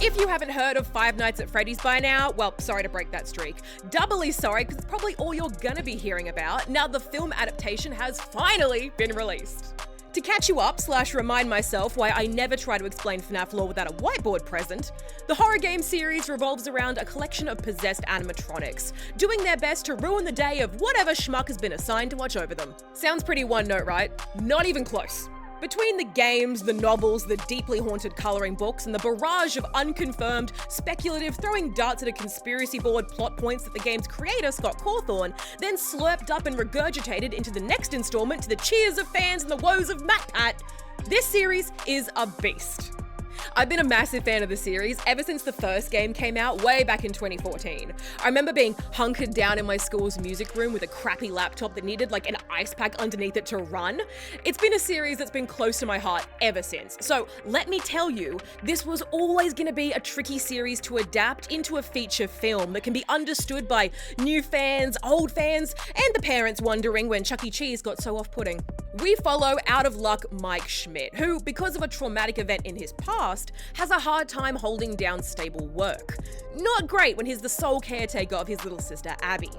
If you haven't heard of Five Nights at Freddy's by now, well, sorry to break that streak. Doubly sorry, because it's probably all you're gonna be hearing about now the film adaptation has finally been released. To catch you up / remind myself why I never try to explain FNAF lore without a whiteboard present, the horror game series revolves around a collection of possessed animatronics, doing their best to ruin the day of whatever schmuck has been assigned to watch over them. Sounds pretty one note, right? Not even close. Between the games, the novels, the deeply haunted colouring books, and the barrage of unconfirmed, speculative, throwing darts at a conspiracy board plot points that the game's creator, Scott Cawthorne, then slurped up and regurgitated into the next installment to the cheers of fans and the woes of MatPat, this series is a beast. I've been a massive fan of the series ever since the first game came out way back in 2014. I remember being hunkered down in my school's music room with a crappy laptop that needed like an ice pack underneath it to run. It's been a series that's been close to my heart ever since. So let me tell you, this was always going to be a tricky series to adapt into a feature film that can be understood by new fans, old fans, and the parents wondering when Chuck E. Cheese got so off-putting. We follow out-of-luck Mike Schmidt, who, because of a traumatic event in his past, has a hard time holding down stable work. Not great when he's the sole caretaker of his little sister, Abby.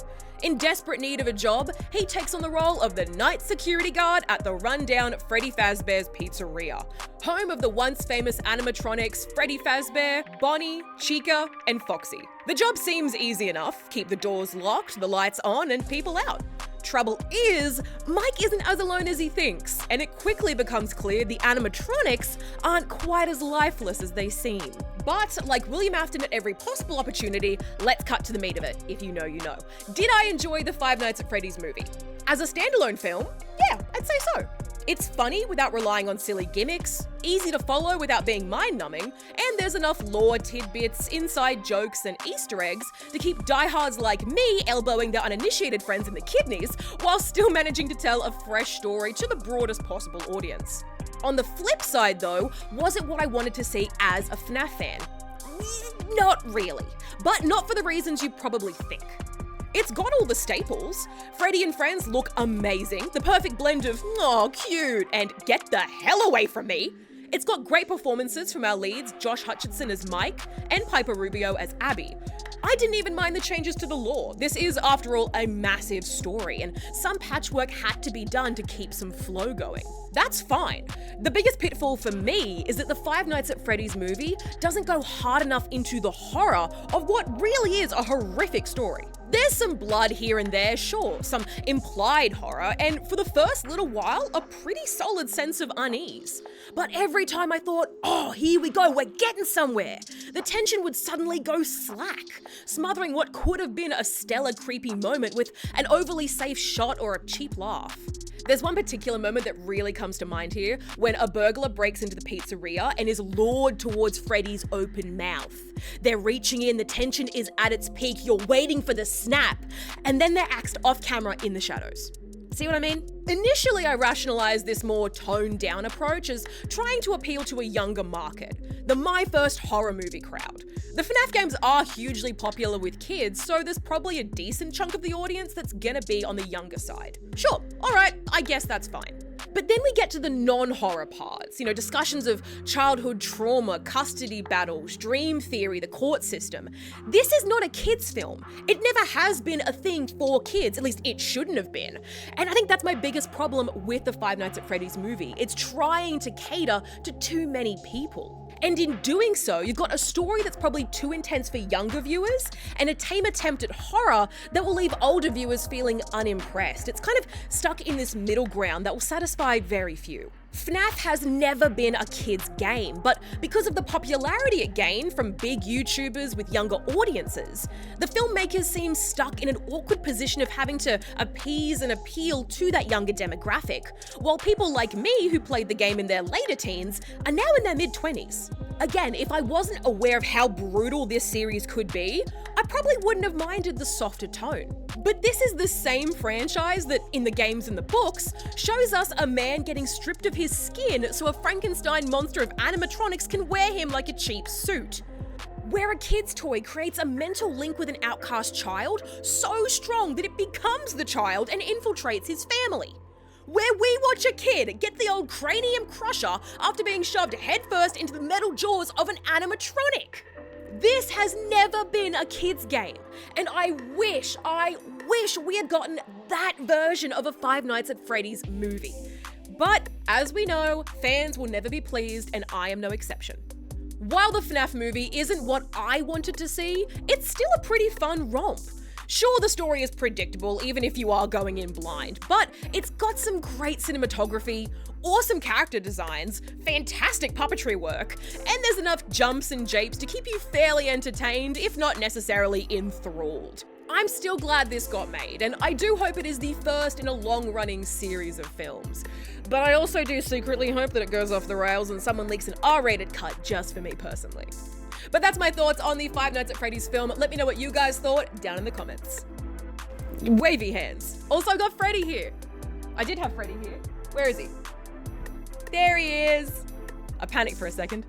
In desperate need of a job, he takes on the role of the night security guard at the rundown Freddy Fazbear's Pizzeria, home of the once famous animatronics Freddy Fazbear, Bonnie, Chica, and Foxy. The job seems easy enough: keep the doors locked, the lights on, and people out. Trouble is, Mike isn't as alone as he thinks, and it quickly becomes clear the animatronics aren't quite as lifeless as they seem. But, like William Afton at every possible opportunity, let's cut to the meat of it. If you know, you know. Did I enjoy the Five Nights at Freddy's movie? As a standalone film, yeah, I'd say so. It's funny without relying on silly gimmicks, easy to follow without being mind-numbing, and there's enough lore tidbits, inside jokes, and Easter eggs to keep diehards like me elbowing their uninitiated friends in the kidneys while still managing to tell a fresh story to the broadest possible audience. On the flip side though, was it what I wanted to see as a FNAF fan? Not really, but not for the reasons you probably think. It's got all the staples. Freddy and friends look amazing, the perfect blend of, oh, cute, and get the hell away from me. It's got great performances from our leads, Josh Hutcherson as Mike and Piper Rubio as Abby. I didn't even mind the changes to the lore. This is, after all, a massive story, and some patchwork had to be done to keep some flow going. That's fine. The biggest pitfall for me is that the Five Nights at Freddy's movie doesn't go hard enough into the horror of what really is a horrific story. There's some blood here and there, sure, some implied horror, and for the first little while, a pretty solid sense of unease. But every time I thought, oh, here we go, we're getting somewhere, the tension would suddenly go slack, smothering what could have been a stellar creepy moment with an overly safe shot or a cheap laugh. There's one particular moment that really comes to mind here, when a burglar breaks into the pizzeria and is lured towards Freddy's open mouth. They're reaching in, the tension is at its peak, you're waiting for the snap, and then they're axed off camera in the shadows. See what I mean? Initially, I rationalized this more toned down approach as trying to appeal to a younger market, the My First Horror Movie crowd. The FNAF games are hugely popular with kids, so there's probably a decent chunk of the audience that's gonna be on the younger side. Sure, alright, I guess that's fine. But then we get to the non-horror parts, discussions of childhood trauma, custody battles, dream theory, the court system. This is not a kids' film. It never has been a thing for kids, at least it shouldn't have been. And I think that's my biggest problem with the Five Nights at Freddy's movie. It's trying to cater to too many people. And in doing so, you've got a story that's probably too intense for younger viewers and a tame attempt at horror that will leave older viewers feeling unimpressed. It's kind of stuck in this middle ground that will satisfy very few. FNAF has never been a kid's game, but because of the popularity it gained from big YouTubers with younger audiences, the filmmakers seem stuck in an awkward position of having to appease and appeal to that younger demographic, while people like me who played the game in their later teens are now in their mid-20s. Again, if I wasn't aware of how brutal this series could be, I probably wouldn't have minded the softer tone. But this is the same franchise that, in the games and the books, shows us a man getting stripped of his skin so a Frankenstein monster of animatronics can wear him like a cheap suit. Where a kid's toy creates a mental link with an outcast child so strong that it becomes the child and infiltrates his family. where we watch a kid get the old cranium crusher after being shoved headfirst into the metal jaws of an animatronic. This has never been a kid's game, and I wish we had gotten that version of a Five Nights at Freddy's movie. But as we know, fans will never be pleased, and I am no exception. While the FNAF movie isn't what I wanted to see, it's still a pretty fun romp. Sure, the story is predictable even if you are going in blind, but it's got some great cinematography, awesome character designs, fantastic puppetry work, and there's enough jumps and japes to keep you fairly entertained, if not necessarily enthralled. I'm still glad this got made, and I do hope it is the first in a long-running series of films. But I also do secretly hope that it goes off the rails and someone leaks an R-rated cut just for me personally. But that's my thoughts on the Five Nights at Freddy's film. Let me know what you guys thought down in the comments. Wavy hands. Also, I've got Freddy here. I did have Freddy here. Where is he? There he is. I panicked for a second.